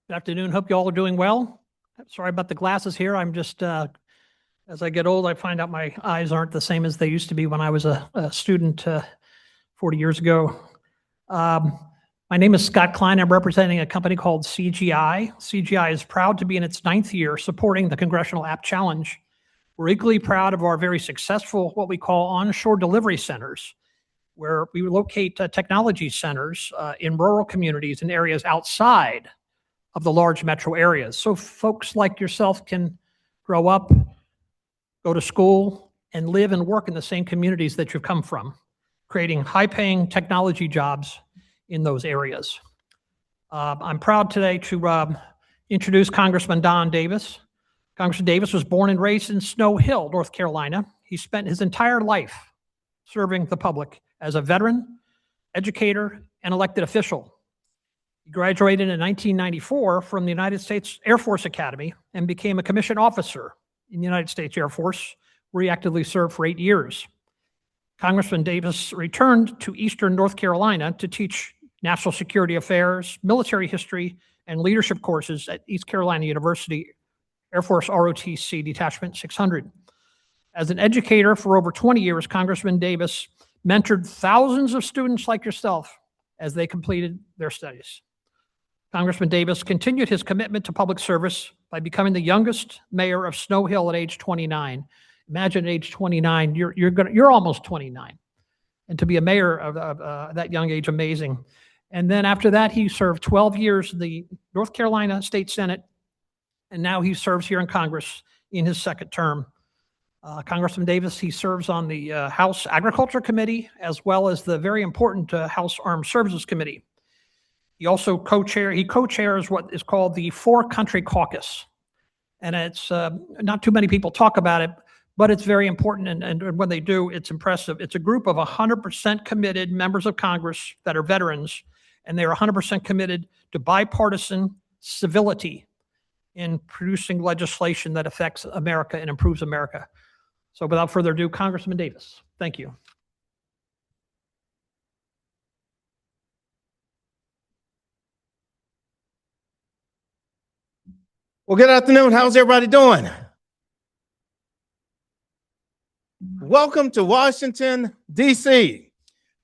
Good afternoon. Hope you all are doing well. Sorry about the glasses here. I'm just, as I get old, I find out my eyes aren't the same as they used to be when I was a student 40 years ago. Um, my name is Scott Klein. I'm representing a company called CGI. CGI is proud to be in its 9th year supporting the Congressional App Challenge. We're equally proud of our very successful, what we call onshore delivery centers, where we locate technology centers in rural communities and areas outside of the large metro areas. So folks like yourself can grow up, go to school, and live and work in the same communities that you've come from, creating high-paying technology jobs in those areas. I'm proud today to introduce Congressman Don Davis. Congressman Davis was born and raised in Snow Hill, North Carolina. He spent his entire life serving the public as a veteran, educator, and elected official. He graduated in 1994 from the United States Air Force Academy and became a commissioned officer in the United States Air Force, where he actively served for 8 years. Congressman Davis returned to Eastern North Carolina to teach national security affairs, military history, and leadership courses at East Carolina University Air Force ROTC Detachment 600. As an educator for over 20 years, Congressman Davis mentored thousands of students like yourself as they completed their studies. Congressman Davis continued his commitment to public service by becoming the youngest mayor of Snow Hill at age 29. Imagine at age 29, you're almost 29. And to be a mayor of that young age, amazing. And then after that, he served 12 years in the North Carolina State Senate, and now he serves here in Congress in his second term. Congressman Davis, he serves on the House Agriculture Committee, as well as the very important House Armed Services Committee. He also co-chairs what is called the Four Country Caucus. And it's not too many people talk about it, but it's very important. And when they do, it's impressive. It's a group of 100% committed members of Congress that are veterans, and they're 100% committed to bipartisan civility in producing legislation that affects America and improves America. So without further ado, Congressman Davis, thank you. Well, good afternoon. How's everybody doing? Welcome to Washington, D.C.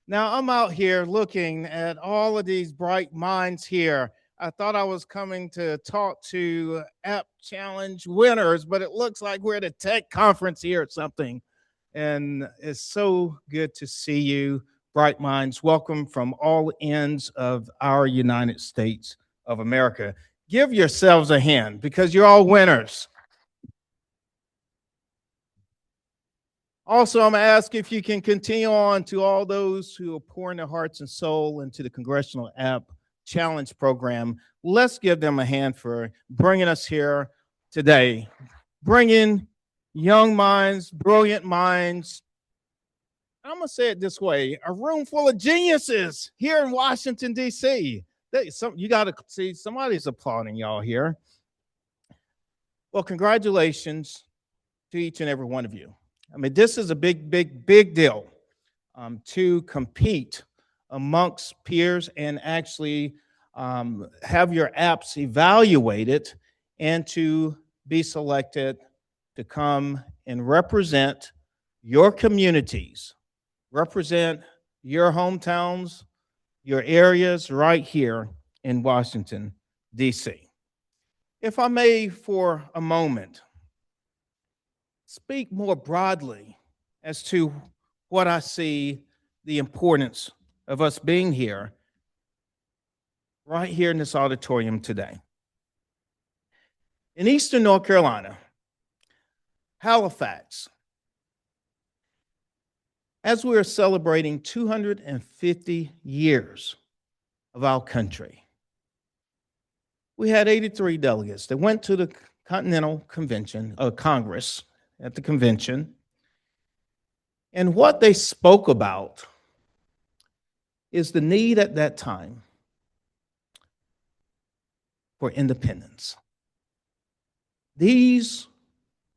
Now, I'm out here looking at all of these bright minds here. I thought I was coming to talk to App Challenge winners, but it looks like we're at a tech conference here or something. And it's so good to see you, bright minds. Welcome from all ends of our United States of America. Give yourselves a hand because you're all winners. Also, I'm going to ask if you can continue on to all those who are pouring their hearts and soul into the Congressional App Challenge program. Let's give them a hand for bringing us here today. Bringing young minds, brilliant minds. I'm going to say it this way, a room full of geniuses here in Washington, D.C. You got to see somebody's applauding y'all here. Well, congratulations to each and every one of you. I mean, this is a big deal to compete amongst peers and actually have your apps evaluated and to be selected to come and represent your communities, represent your hometowns, your areas right here in Washington, D.C. If I may, for a moment, speak more broadly as to what I see the importance of us being here, right here in this auditorium today. In Eastern North Carolina, Halifax, as we are celebrating 250 years of our country, we had 83 delegates that went to the Continental Convention, Congress at the convention. And what they spoke about is the need at that time for independence. These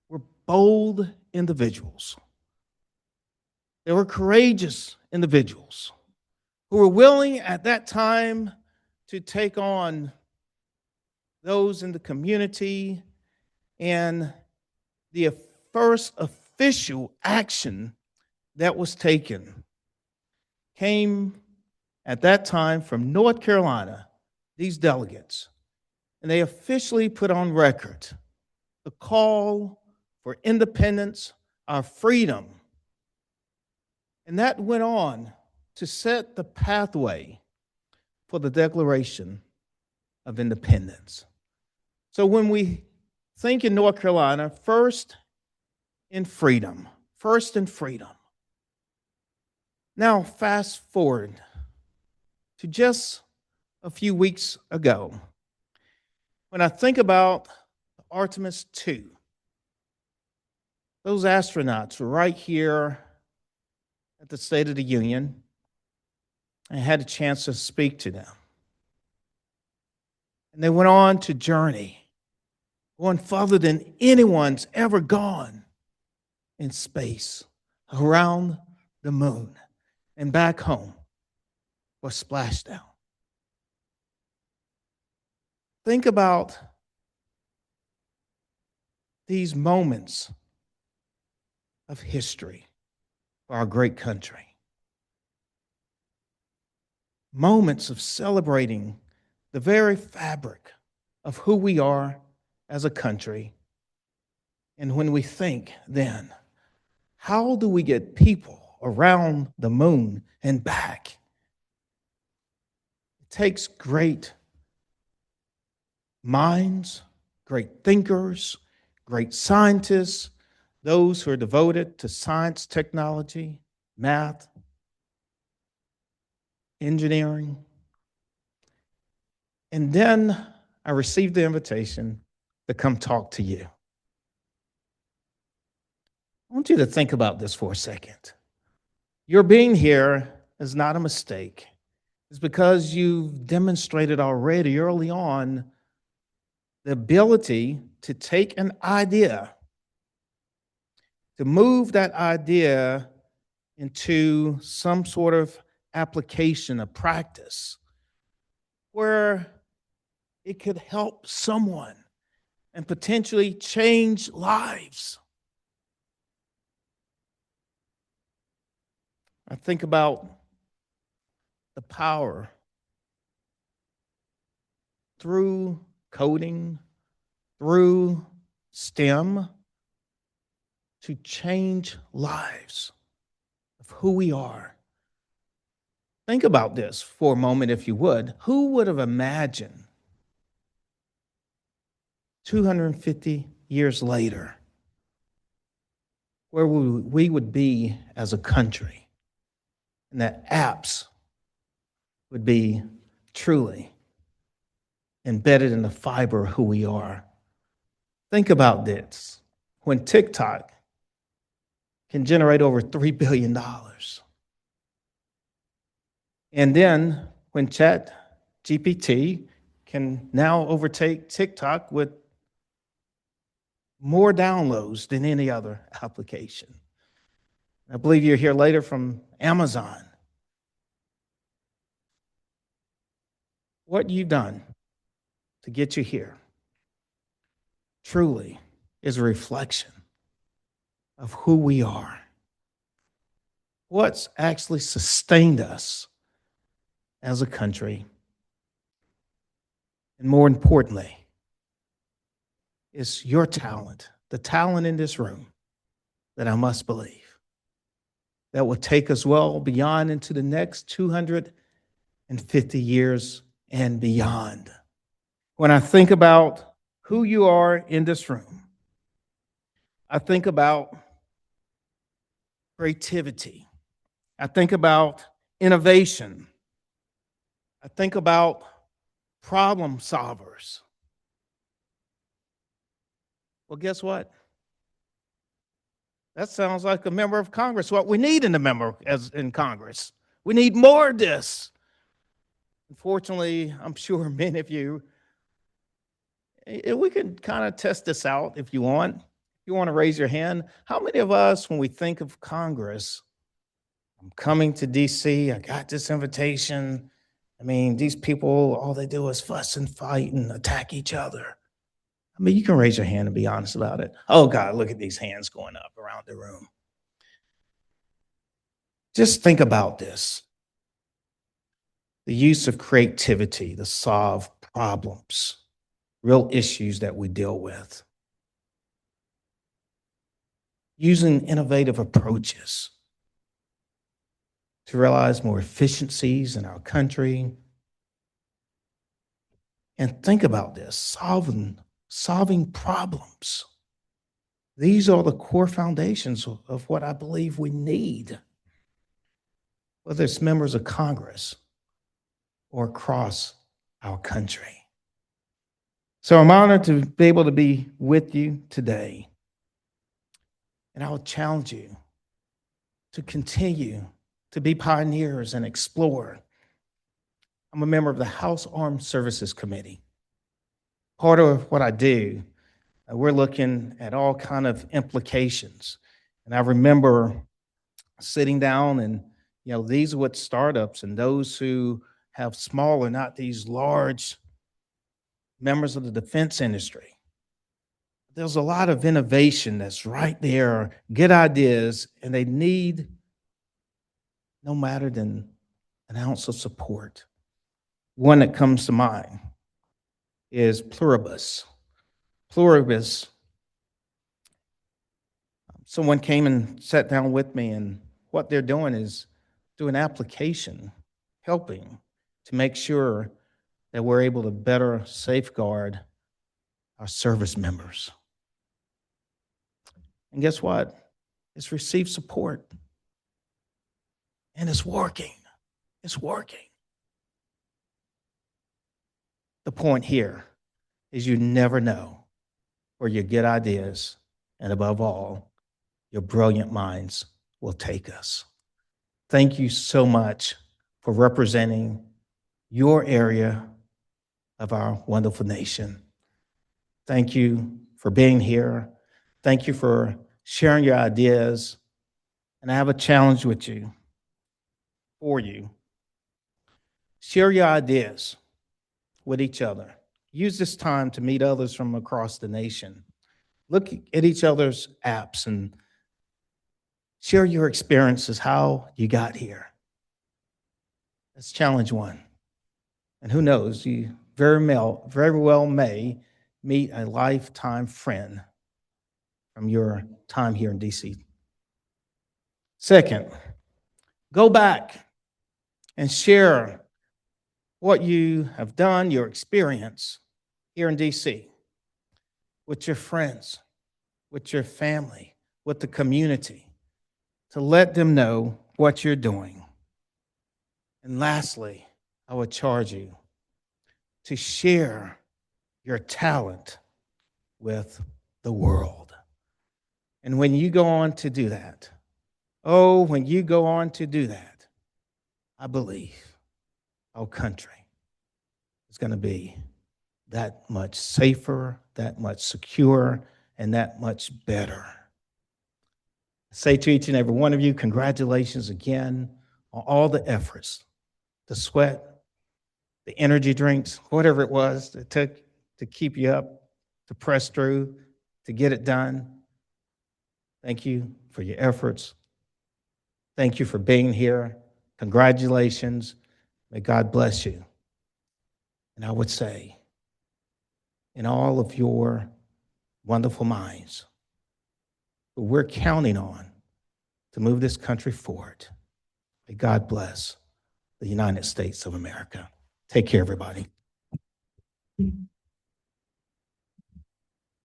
were bold individuals. They were courageous individuals who were willing at that time to take on those in the community, and the first official action that was taken came at that time from North Carolina, these delegates, and they officially put on record the call for independence, our freedom. And that went on to set the pathway for the Declaration of Independence. So when we think in North Carolina, first in freedom. Now, fast forward to just a few weeks ago, when I think about Artemis 2, those astronauts were right here at the State of the Union. I had a chance to speak to them. And they went on to journey, going further than anyone's ever gone in space, around the moon and back home for splashdown. Think about these moments of history for our great country. Moments of celebrating the very fabric of who we are as a country. And when we think then, how do we get people around the moon and back? It takes great minds, great thinkers, great scientists, those who are devoted to science, technology, math, engineering. And then I received the invitation to come talk to you. I want you to think about this for a second. Your being here is not a mistake. It's because you've demonstrated already early on the ability to take an idea, to move that idea into some sort of application, a practice, where it could help someone and potentially change lives. I think about the power through coding, through STEM, to change lives of who we are. Think about this for a moment, if you would. Who would have imagined 250 years later where we would be as a country, and that apps would be truly embedded in the fiber of who we are? Think about this. When TikTok can generate over $3 billion, and then when ChatGPT can now overtake TikTok with more downloads than any other application. I believe you'll hear later from Amazon. What you've done to get you here truly is a reflection of who we are. What's actually sustained us as a country, and more importantly, is your talent, the talent in this room that I must believe that will take us well beyond into the next 250 years and beyond. When I think about who you are in this room, I think about creativity. I think about innovation. I think about problem solvers. Well, guess what? That sounds like a member of Congress, what we need in a member as in Congress. We need more of this. Unfortunately, I'm sure many of you, we can kind of test this out if you want. If you want to raise your hand, how many of us, when we think of Congress, I'm coming to DC, I got this invitation, I mean, these people, all they do is fuss and fight and attack each other. I mean, you can raise your hand and be honest about it. Oh, God, look at these hands going up around the room. Just think about this. The use of creativity to solve problems, real issues that we deal with. Using innovative approaches to realize more efficiencies in our country. And think about this, solving problems. These are the core foundations of what I believe we need, whether it's members of Congress or across our country. So I'm honored to be able to be with you today. And I will challenge you to continue to be pioneers and explore. I'm a member of the House Armed Services Committee. Part of what I do, we're looking at all kind of implications. And I remember sitting down and, these are what startups and those who have smaller, not these large members of the defense industry. There's a lot of innovation that's right there, good ideas, and they need no matter than an ounce of support. One that comes to mind is Pluribus. Pluribus, someone came and sat down with me, and what they're doing is do an application, helping to make sure that we're able to better safeguard our service members. And guess what? It's received support. And it's working. It's working. The point here is you never know where your good ideas, and above all, your brilliant minds will take us. Thank you so much for representing your area of our wonderful nation. Thank you for being here. Thank you for sharing your ideas. And I have a challenge with you, for you. Share your ideas with each other. Use this time to meet others from across the nation. Look at each other's apps and share your experiences, how you got here. That's challenge one. And who knows, you very well may meet a lifetime friend from your time here in DC. Second, go back and share what you have done, your experience here in DC, with your friends, with your family, with the community, to let them know what you're doing. And lastly, I would charge you to share your talent with the world. And when you go on to do that, I believe our country is going to be that much safer, that much secure, and that much better. I say to each and every one of you, congratulations again on all the efforts, the sweat, the energy drinks, whatever it was it took to keep you up, to press through, to get it done. Thank you for your efforts. Thank you for being here. Congratulations. May God bless you. And I would say, in all of your wonderful minds, who we're counting on to move this country forward, may God bless the United States of America. Take care, everybody.